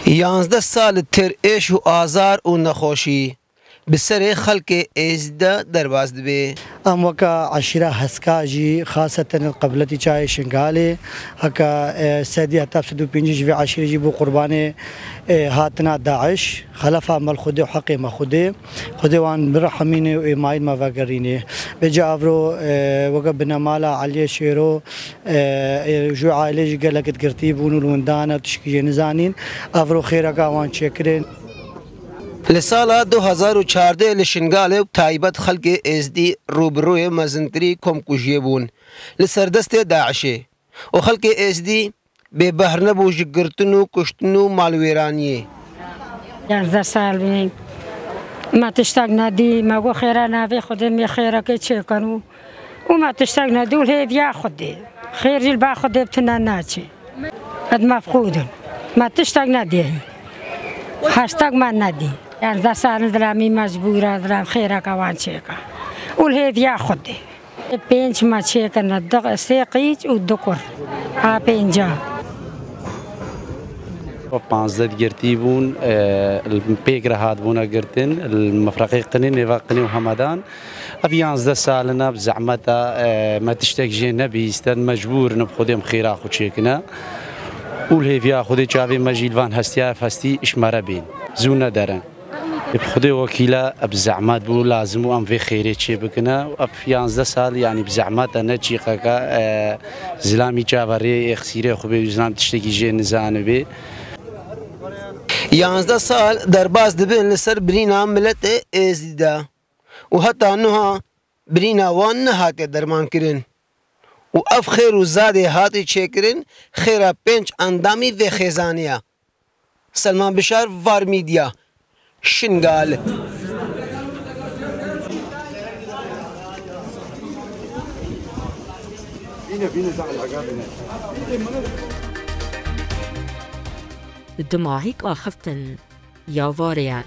11 سال تر ایش و آزار و نخوشی بسر خلق ازده درباز دبی. ام وكا عشرة هسكاجي خاصة القبلة شاي شنغالي هكا سادية تابسدو بينجي في عشرة جيبو قرباني هاتنا داعش خلفا مال خدي وحقي ما خدي وان برحميني وإيمايل ما فاقريني بجا أفرو وقا بنا مالا علي شيرو جو عائلة قال لك تقرتيبون الوندانا وتشكي نزانين أفرو خيرا وان شكرين. لسال 2014 لشنگاله و تایبت خلق ازدی روبروی مزنتری کم کجیه بون لسردست داعشه و خلق ازدی به بهر نبو جگرتنو کشتنو مالویرانیه. 11 سال بین ما تشتاق نادي ما هو خيرانا في خدمي خيرك تشيكنو وما تشتاق نادي وله يا خدي خير جل باخذ بتنا ناتشي قد مفقود ما تشتاق نادي هاشتاق ما نادي 11 سال درامي مجبورة درام خيرك وان تشيكا وله يا خدي بينش ما تشيكنا الدق سيقيج والدكر ها بينجا 15 گرتی بون البيجر هاد بونا گرتن المفرقي قنين نفاقني وهمدان ابي 11 سالنا بزعمتا ما تشتاق جينا بيستن مجبور نبخدم خيرا خو تشيكنا والهيفيا خدي جافي مجيلفان هستيا فاستي اشمره بين زونا دارن بخدي وكيلا بزعمات بو لازم ام في خيري تشي بكنا في 11 سال يعني بزعمات انا تشيقا زلامي جافري اخسيري خو بزلام تشتاقي جين زانبي 11 سال درباز دبن لسر برینا ملت ازیده و حتی نها برینا وان نهات درمان کرن و اف خیر و زاده هاتی چه کرن خیره 5 اندامی و خیزانیا. سلمان بشار وار میدیا شنگال. الدماغيك واخفتن يا فاريا